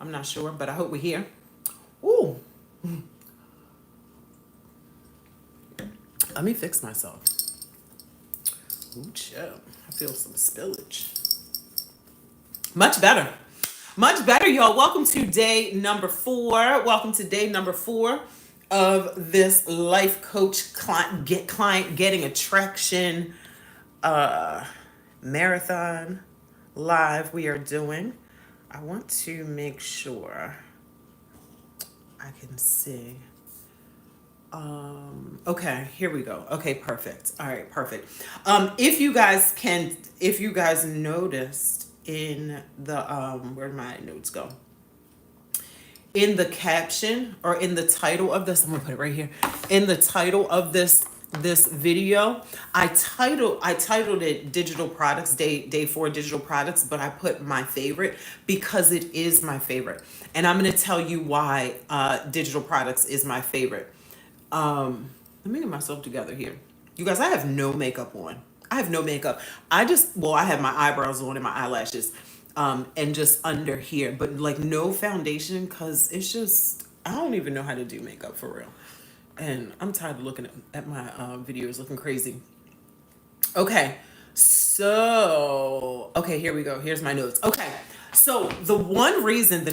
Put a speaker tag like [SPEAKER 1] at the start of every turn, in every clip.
[SPEAKER 1] I'm not sure, but I hope we're here. Ooh, let me fix myself. Ooh, chill. I feel some spillage. Much better. Much better, y'all. Welcome to day number 4. Welcome to day number 4 of this life coach client getting attraction marathon live we are doing. I want to make sure I can see. Okay, here we go. Okay, perfect. All right, perfect. If you guys noticed in the where my notes go? In the caption or in the title of this, I'm gonna put it right here. In the title of this video, I titled it Digital Products, day 4 Digital Products, but I put my favorite because it is my favorite. And I'm gonna tell you why digital products is my favorite. Let me get myself together here. You guys, I have no makeup on. I have no makeup. I have my eyebrows on and my eyelashes, and just under here, but like no foundation because it's just, I don't even know how to do makeup for real. And I'm tired of looking at my videos looking crazy. Okay. Okay, here we go. Here's my notes. Okay. So, the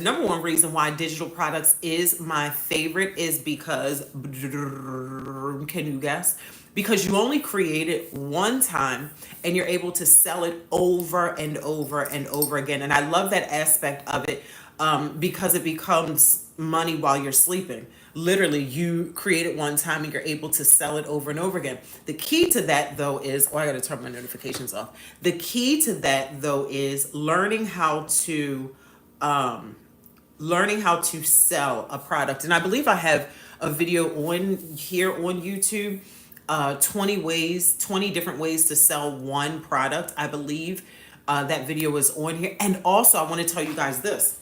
[SPEAKER 1] number one reason why digital products is my favorite is because, can you guess? Because you only create it one time and you're able to sell it over and over and over again. And I love that aspect of it, because it becomes money while you're sleeping. Literally, you create it one time and you're able to sell it over and over again. The key to that, though, is, I got to turn my notifications off. The key to that, though, is learning how to sell a product. And I believe I have a video on here on YouTube, 20 different ways to sell one product. I believe that video is on here. And also, I want to tell you guys this.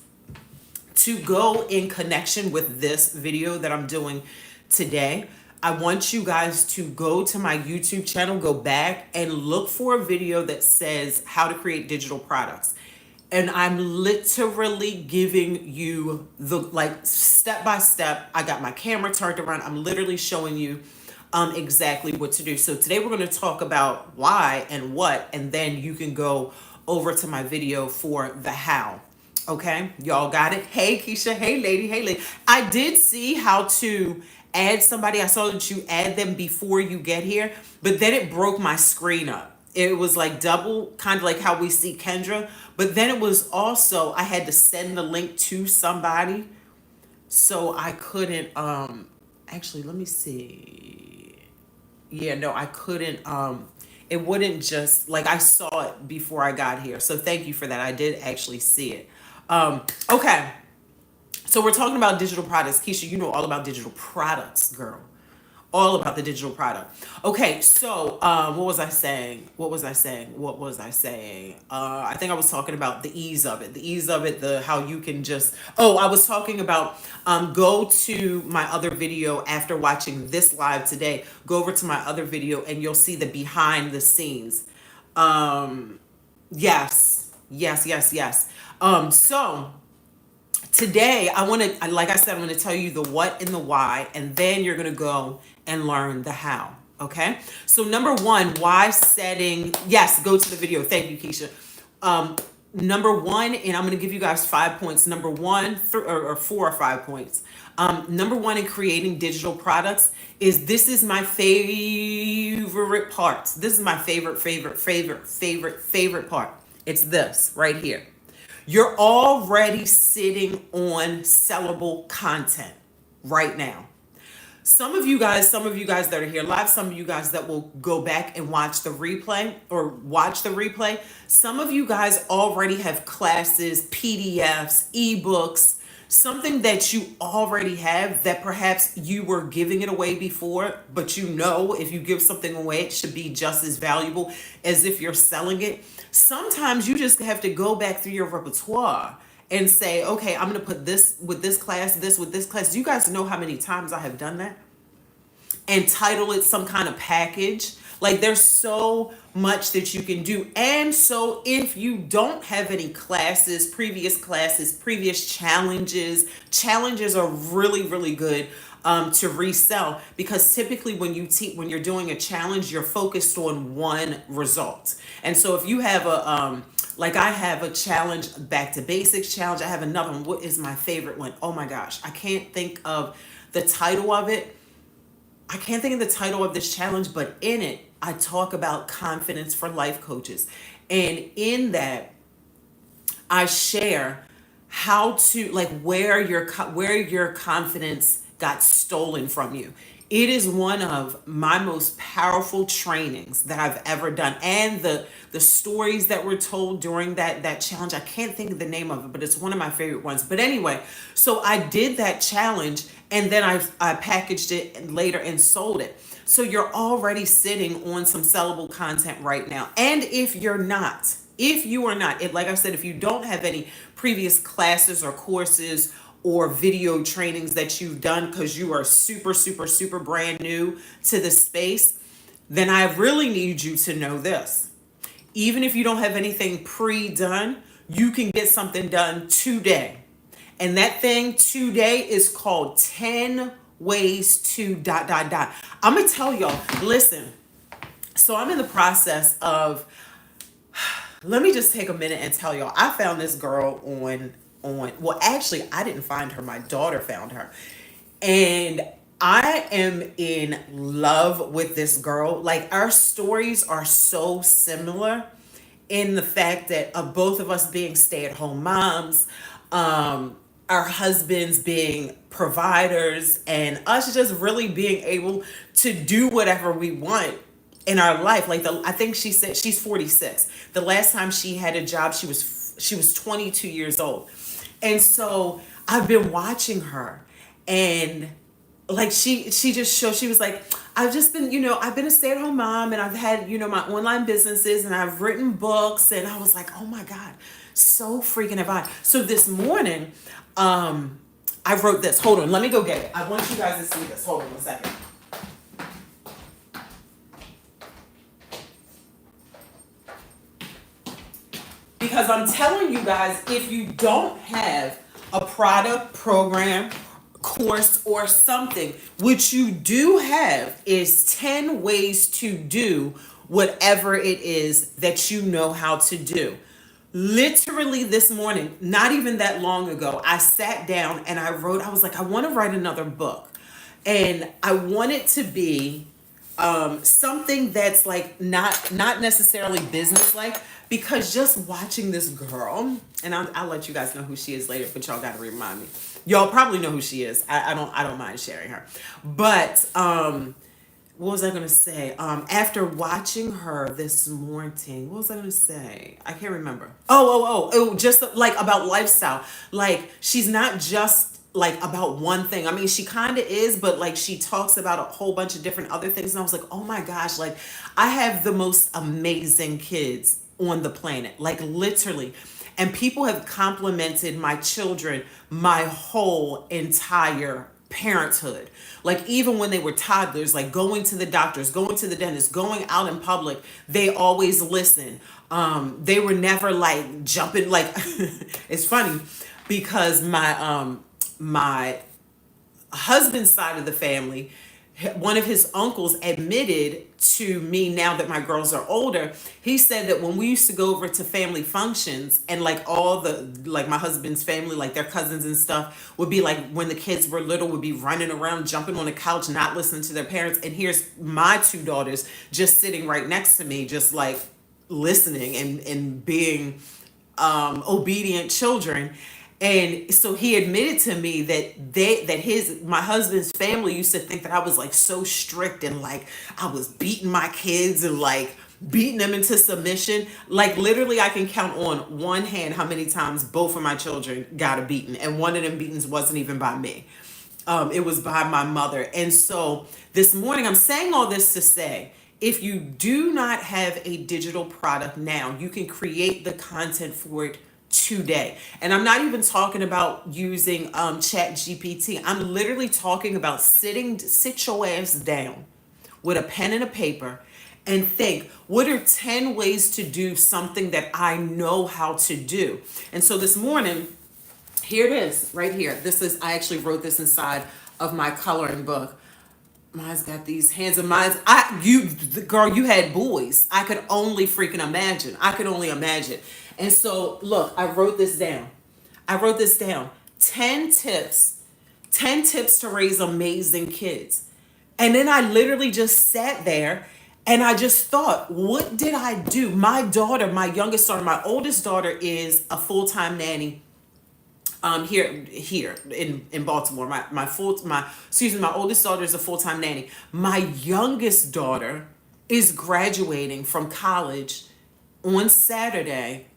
[SPEAKER 1] To go in connection with this video that I'm doing today, I want you guys to go to my YouTube channel, go back and look for a video that says how to create digital products. And I'm literally giving you the step by step. I got my camera turned around. I'm literally showing you exactly what to do. So today we're going to talk about why and what, and then you can go over to my video for the how. Okay, y'all got it? Hey, Keisha. Hey, lady. Hey, lady. I did see how to add somebody. I saw that you add them before you get here, but then it broke my screen up. It was like double, kind of like how we see Kendra, but then it was also, I had to send the link to somebody, so I couldn't, actually, let me see. Yeah, no, I couldn't, it wouldn't just, like, I saw it before I got here, so thank you for that. I did actually see it. Okay, so we're talking about digital products. Keisha, you know all about digital products, girl. All about the digital product. Okay, so what was I saying? I think I was talking about the ease of it. The how you can just. Oh, I was talking about go to my other video after watching this live today. Go over to my other video and you'll see the behind the scenes. Yes. So today I want to, like I said, I'm going to tell you the what and the why, and then you're going to go and learn the how. Okay. So number one, why setting, yes, go to the video. Thank you, Keisha. Number one, and I'm going to give you guys 5 points. Number one, or 4 or 5 points. Number one in creating digital products is, this is my favorite part. This is my favorite part. It's this right here. You're already sitting on sellable content right now. Some of you guys that are here live, some of you guys that will go back and watch the replay, some of you guys already have classes, PDFs, ebooks, something that you already have that perhaps you were giving it away before, but you know if you give something away, it should be just as valuable as if you're selling it. Sometimes you just have to go back through your repertoire and say, okay, I'm going to put this with this class, this with this class. Do you guys know how many times I have done that? And title it some kind of package. Like there's so much that you can do. And so if you don't have any previous challenges are really, really good to resell, because typically when you're doing a challenge, you're focused on one result. And so if you have like I have a challenge, back to basics challenge. I have another one. What is my favorite one? Oh my gosh, I can't think of the title of it. I can't think of the title of this challenge, but in it, I talk about confidence for life coaches. And in that, I share how to, like, where your confidence got stolen from you. It is one of my most powerful trainings that I've ever done. And the stories that were told during that challenge, I can't think of the name of it, but it's one of my favorite ones. But anyway, so I did that challenge, and then I packaged it later and sold it. So you're already sitting on some sellable content right now. And if you are not, like I said, if you don't have any previous classes or courses or video trainings that you've done, because you are super, super, super brand new to the space, then I really need you to know this. Even if you don't have anything pre-done, you can get something done today. And that thing today is called 10 ways to dot, dot, dot. I'm going to tell y'all, listen, so I'm in the process of, let me just take a minute and tell y'all, I found this girl well, actually, I didn't find her. My daughter found her. And I am in love with this girl. Like, our stories are so similar in the fact that of both of us being stay-at-home moms, our husbands being providers, and us just really being able to do whatever we want in our life. Like, I think she said she's 46. The last time she had a job, she was 22 years old. And so I've been watching her, and like she just showed, she was like, I've just been, I've been a stay-at-home mom, and I've had, my online businesses, and I've written books. And I was like, oh my God, so freaking have I. So this morning, I wrote this. Hold on, let me go get it. I want you guys to see this. Hold on one second. Because I'm telling you guys, if you don't have a product, program, course, or something, what you do have is 10 ways to do whatever it is that you know how to do. Literally this morning, not even that long ago, I sat down and I was like, I want to write another book. And I want it to be something that's like not necessarily business like, because just watching this girl, and I'll let you guys know who she is later, but y'all got to remind me. Y'all probably know who she is. I don't mind sharing her. But what was I gonna say? After watching her this morning, what was I gonna say? I can't remember. Just like about lifestyle. Like, she's not just like about one thing. I mean, she kind of is, but like she talks about a whole bunch of different other things. And I was like, oh my gosh, like I have the most amazing kids on the planet, like literally. And people have complimented my children my whole entire parenthood. Like, even when they were toddlers, like going to the doctors, going to the dentist, going out in public, they always listen. They were never like jumping, like it's funny because my husband's side of the family, one of his uncles admitted to me, now that my girls are older, he said that when we used to go over to family functions, and like like my husband's family, like their cousins and stuff, would be like, when the kids were little, would be running around, jumping on the couch, not listening to their parents. And here's my two daughters just sitting right next to me, just like listening and being obedient children. And so he admitted to me that my husband's family used to think that I was like so strict, and like I was beating my kids and like beating them into submission. Like, literally, I can count on one hand how many times both of my children got a beating, and one of them beatings wasn't even by me. It was by my mother. And so this morning, I'm saying all this to say, if you do not have a digital product now, you can create the content for it today. And I'm not even talking about using Chat GPT. I'm literally talking about sit your ass down with a pen and a paper and think, what are 10 ways to do something that I know how to do? And so this morning, here it is, right here. I actually wrote this inside of my coloring book. Mine's got these hands of mine. Girl, you had boys. I could only freaking imagine. I could only imagine. And so, look, I wrote this down. 10 tips, 10 tips to raise amazing kids. And then I literally just sat there and I just thought, what did I do? My daughter, my youngest daughter, my oldest daughter is a full-time nanny here in Baltimore. My oldest daughter is a full-time nanny. My youngest daughter is graduating from college on Saturday.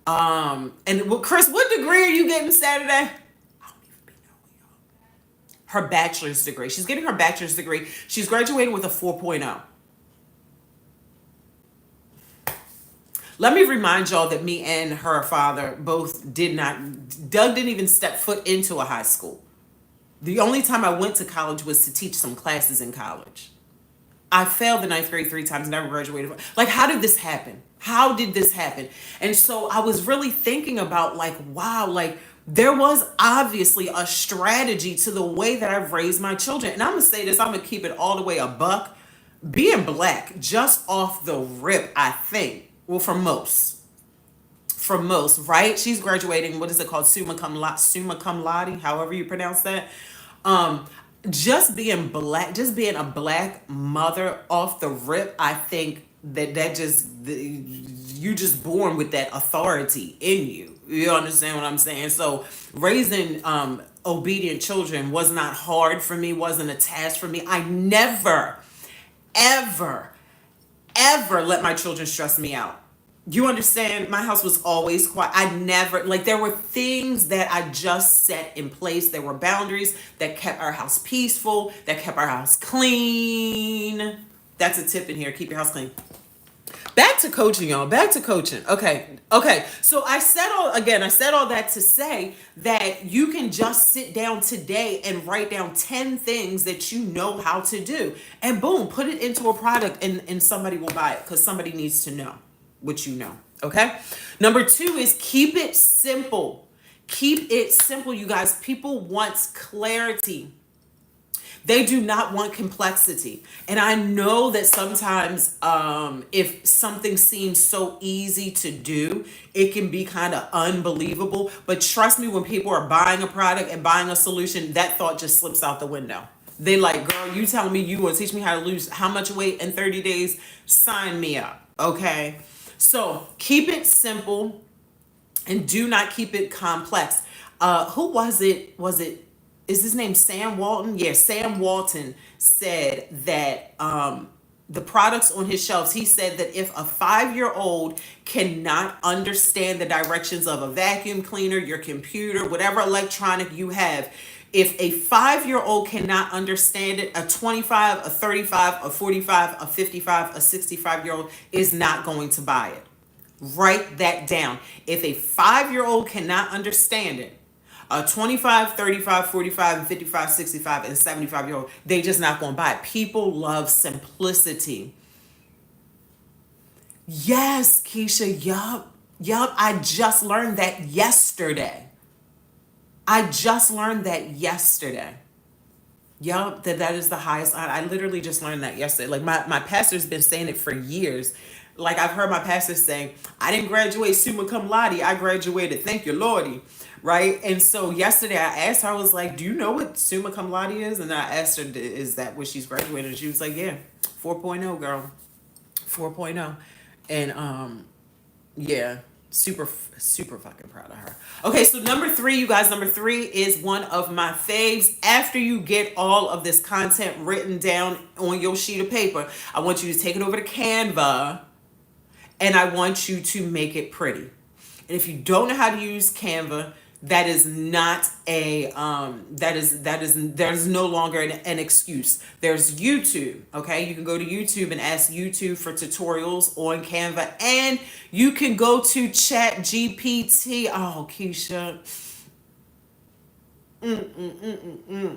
[SPEAKER 1] And Chris, what degree are you getting Saturday? I don't even be knowing, y'all. Her bachelor's degree. She's getting her bachelor's degree. She's graduating with a 4.0. Let me remind y'all that me and her father both Doug didn't even step foot into a high school. The only time I went to college was to teach some classes in college. I failed the ninth grade 3 times, never graduated. Like, how did this happen? How did this happen? And so I was really thinking about, like, wow, like, there was obviously a strategy to the way that I've raised my children. And I'm going to say this, I'm going to keep it all the way a buck. Being black, just off the rip, I think, well, for most, right? She's graduating, what is it called? Summa cum laude, however you pronounce that. Just being black, just being a black mother off the rip, I think you just born with that authority in you. You understand what I'm saying? So raising obedient children was not hard for me, wasn't a task for me. I never, ever, ever let my children stress me out. You understand? My house was always quiet. I never, like, there were things that I just set in place. There were boundaries that kept our house peaceful, that kept our house clean. That's a tip in here. Keep your house clean. Back to coaching, y'all. Back to coaching. Okay. So I said all that to say that you can just sit down today and write down 10 things that you know how to do. And boom, put it into a product and somebody will buy it because somebody needs to know what you know. Okay. Number 2 is keep it simple. Keep it simple, you guys. People want clarity. They do not want complexity. And I know that sometimes if something seems so easy to do, it can be kind of unbelievable. But trust me, when people are buying a product and buying a solution, that thought just slips out the window. They like, girl, you telling me you want to teach me how to lose how much weight in 30 days? Sign me up. Okay. So keep it simple and do not keep it complex. Who was it? Is his name Sam Walton? Yeah, Sam Walton said that the products on his shelves, he said that if a 5-year-old cannot understand the directions of a vacuum cleaner, your computer, whatever electronic you have, if a 5-year-old cannot understand it, a 25, a 35, a 45, a 55, a 65-year-old is not going to buy it. Write that down. If a 5-year-old cannot understand it, a 25, 35, 45, and 55, 65, and 75-year-old, they just not going to buy it. People love simplicity. Yes, Keisha, yup. I just learned that yesterday. Yup, that is the highest. I literally just learned that yesterday. Like my pastor's been saying it for years. Like I've heard my pastor saying, I didn't graduate summa cum laude. I graduated, thank you, Lordy. Right? And so yesterday I asked her, I was like, do you know what summa cum laude is? And I asked her, is that what she's graduated? And she was like, yeah, 4.0, girl. 4.0. And yeah, super fucking proud of her. Okay, so number 3, you guys, number 3 is one of my faves. After you get all of this content written down on your sheet of paper, I want you to take it over to Canva and I want you to make it pretty. And if you don't know how to use Canva, that is not a there's no longer an excuse. There's YouTube. Okay, you can go to YouTube and ask YouTube for tutorials on Canva, and you can go to ChatGPT. Oh, Keisha,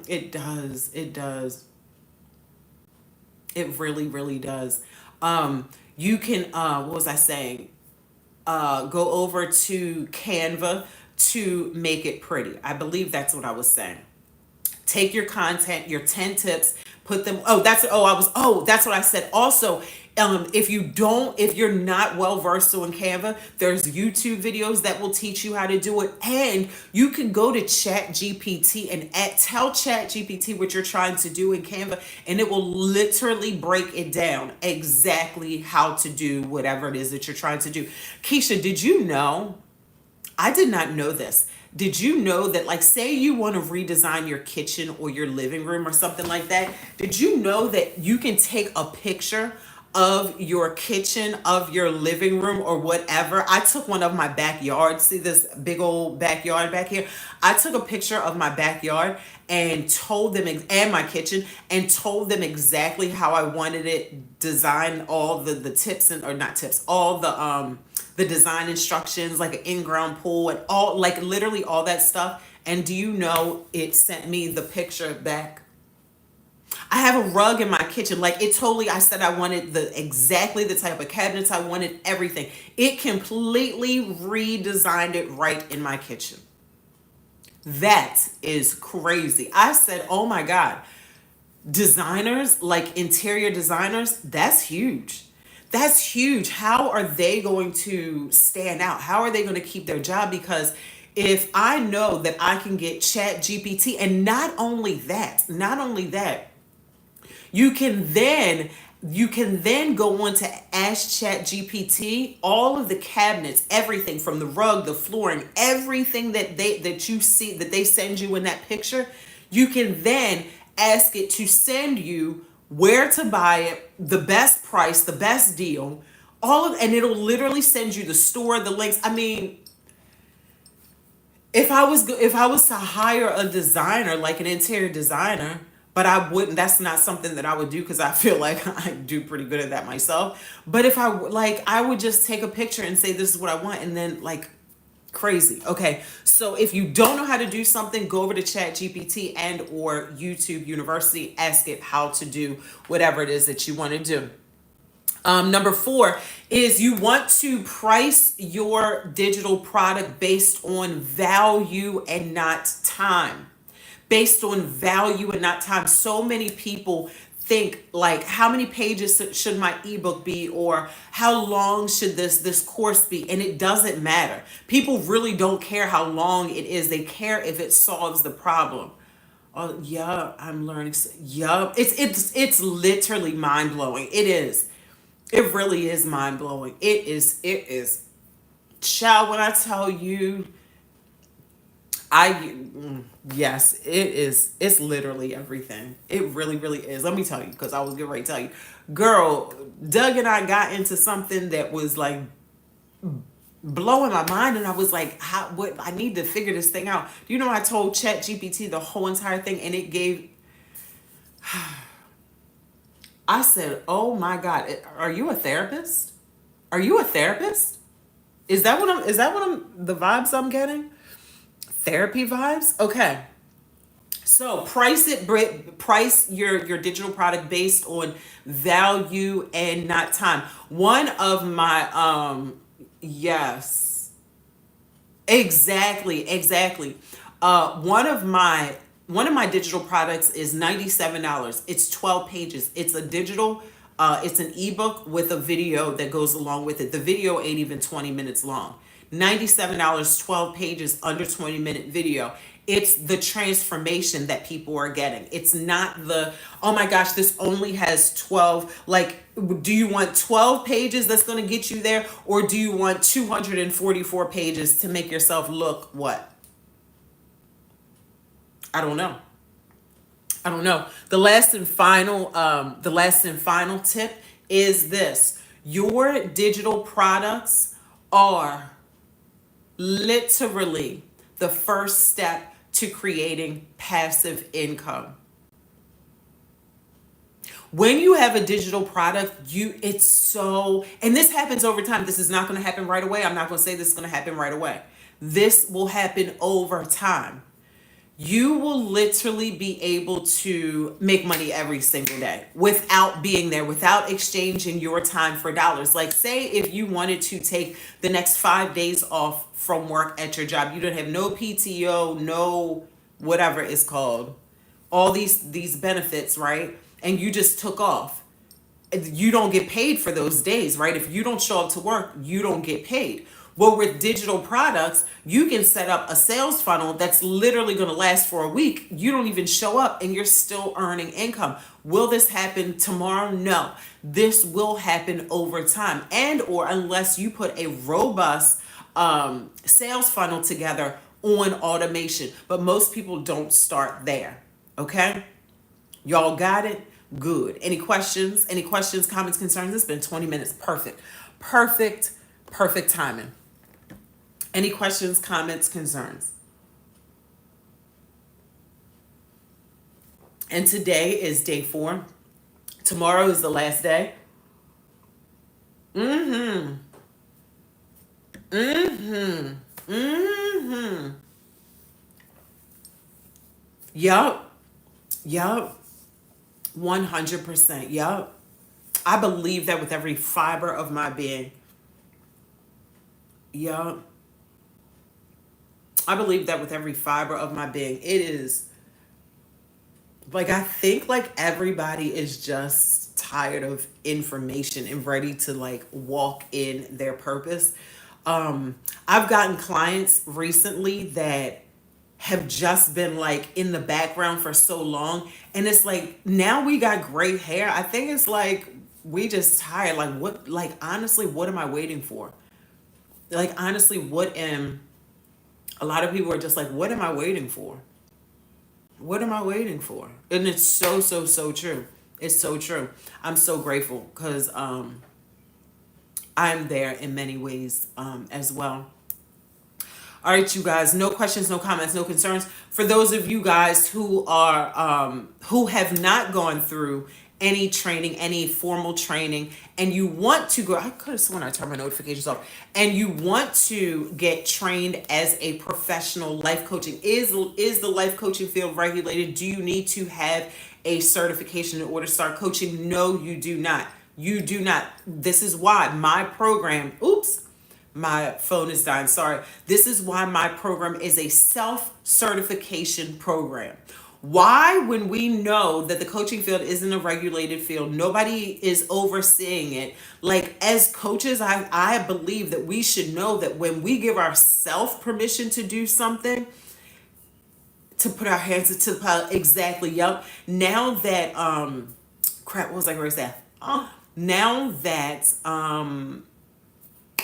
[SPEAKER 1] it does It really, really does. You can, what was I saying? Go over to Canva to make it pretty. I believe that's what I was saying. Take your content, your 10 tips, put them, that's what I said. Also, if you're not well versed in Canva, there's YouTube videos that will teach you how to do it. And you can go to Chat GPT and tell Chat GPT what you're trying to do in Canva, and it will literally break it down exactly how to do whatever it is that you're trying to do. Keisha, did you know? I did not know this. Did you know that, like, say you want to redesign your kitchen or your living room or something like that? Did you know that you can take a picture of your kitchen, of your living room, or whatever? I took one of my backyard. See this big old backyard back here? I took a picture of my backyard and told them, and my kitchen, and told them exactly how I wanted it designed, all the tips, and or not tips, all the design instructions, like an in-ground pool and all, like literally all that stuff. And do you know, it sent me the picture back. I have a rug in my kitchen. Like, it totally, I said I wanted exactly the type of cabinets I wanted, everything. It completely redesigned it right in my kitchen. That is crazy. I said, oh my God, designers, like interior designers, that's huge. That's huge. How are they going to stand out? How are they going to keep their job? Because if I know that I can get Chat GPT, and not only that, you can then go on to ask Chat GPT all of the cabinets, everything from the rug, the flooring, everything that you see that they send you in that picture. You can then ask it to send you where to buy it, the best price, the best deal, and it'll literally send you the store, the links. I mean, if I was to hire a designer, like an interior designer, but I wouldn't, that's not something that I would do because I feel like I do pretty good at that myself. But if I would just take a picture and say, this is what I want, and then like, crazy. Okay, so if you don't know how to do something, go over to Chat GPT and or YouTube University, ask it how to do whatever it is that you want to do. Number 4 is you want to price your digital product based on value and not time. Based on value and not time. So many people think, like, how many pages should my ebook be, or how long should this course be? And it doesn't matter. People really don't care how long it is. They care if it solves the problem. Oh yeah, I'm learning. Yeah, it's literally mind blowing. It is. It really is mind blowing. It is. Child, when I tell you, yes, it is. It's literally everything. It really, really is. Let me tell you, because I was getting ready to tell you, girl, Doug and I got into something that was like blowing my mind, and I was like, what, I need to figure this thing out. You know, I told Chat GPT the whole entire thing, and it gave, I said, oh my God, are you a therapist? Are you a therapist? Is that what the vibes I'm getting? Therapy vibes? Okay. So price your digital product based on value and not time. One of my yes. Exactly. One of my digital products is $97. It's 12 pages. It's a digital it's an ebook with a video that goes along with it. The video ain't even 20 minutes long. $97, 12 pages, under 20-minute video. It's the transformation that people are getting. It's not the, oh my gosh, this only has 12. Like, do you want 12 pages that's going to get you there? Or do you want 244 pages to make yourself look what? I don't know. The last and final tip is this. Your digital products are literally the first step to creating passive income. When you have a digital product, and this happens over time. This is not going to happen right away. I'm not going to say this is going to happen right away. This will happen over time. you will literally be able to make money every single day without being there, without exchanging your time for dollars. Like, say if you wanted to take the next 5 days off from work at your job, you don't have no PTO, no whatever it's called, all these benefits, right? And you just took off. You don't get paid for those days, right? If you don't show up to work, you don't get paid. Well, with digital products, you can set up a sales funnel that's literally going to last for a week. You don't even show up and you're still earning income. Will this happen tomorrow? No. This will happen over time, and or unless you put a robust sales funnel together on automation. But most people don't start there. Okay? Y'all got it? Good. Any questions? Any questions, comments, concerns? It's been 20 minutes. Perfect. Perfect. Perfect timing. Any questions, comments, concerns? And today is day 4. Tomorrow is the last day. Mm-hmm. Mm-hmm. Mm-hmm. Yup. Yup. 100%. Yup. I believe that with every fiber of my being. Yup. I believe that with every fiber of my being. It is like, I think like everybody is just tired of information and ready to like walk in their purpose. I've gotten clients recently that have just been like in the background for so long, and it's like now we got gray hair. I think it's like we just tired. Like, what, like honestly, what am I waiting for? Like, honestly, what am a lot of people are just like, what am I waiting for? What am I waiting for? And it's so, so, so true. It's so true. I'm so grateful because I'm there in many ways as well. All right, you guys, no questions, no comments, no concerns. For those of you guys who are who have not gone through any training, any formal training, and you want to go, I could have sworn I turned my notifications off, and you want to get trained as a professional life coaching. Is the life coaching field regulated? Do you need to have a certification in order to start coaching? No, you do not. You do not. This is why my program, oops, my phone is dying. Sorry. This is why my program is a self-certification program. Why, when we know that the coaching field isn't a regulated field, nobody is overseeing it. Like, as coaches, I believe that we should know that when we give ourselves permission to do something, to put our hands to the pile, exactly. Yep. Now that crap, what was I going to say? Now that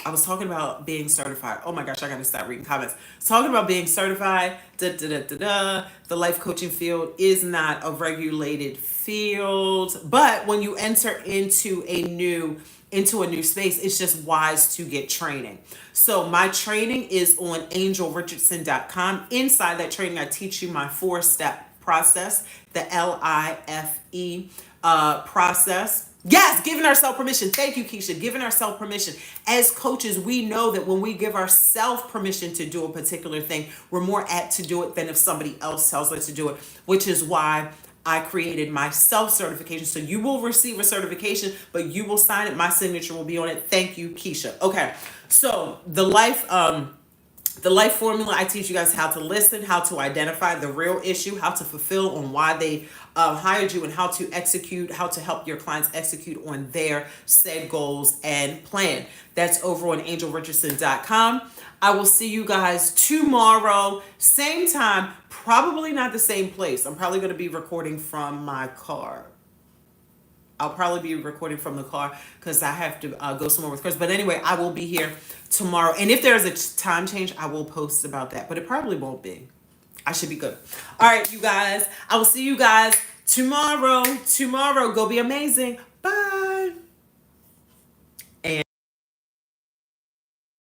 [SPEAKER 1] I was talking about being certified. Oh my gosh, I gotta stop reading comments. Talking about being certified. Da, da, da, da, da. The life coaching field is not a regulated field, but when you enter into a new space, it's just wise to get training. So my training is on angelrichardson.com. Inside that training, I teach you my 4-step process, the LIFE process. Yes, giving ourselves permission. Thank you, Keisha. Giving ourselves permission. As coaches, we know that when we give ourselves permission to do a particular thing, we're more apt to do it than if somebody else tells us to do it, which is why I created my self-certification. So you will receive a certification, but you will sign it. My signature will be on it. Thank you, Keisha. Okay. So the life formula, I teach you guys how to listen, how to identify the real issue, how to fulfill on why they hired you, and how to execute, how to help your clients execute on their said goals and plan. That's over on angelrichardson.com. I will see you guys tomorrow, same time, probably not the same place. I'm probably going to be recording from my car. I'll probably be recording from the car because I have to go somewhere with Chris. But anyway, I will be here tomorrow. And if there's a time change, I will post about that. But it probably won't be. I should be good. All right, you guys. I will see you guys tomorrow. Tomorrow. Go be amazing. Bye.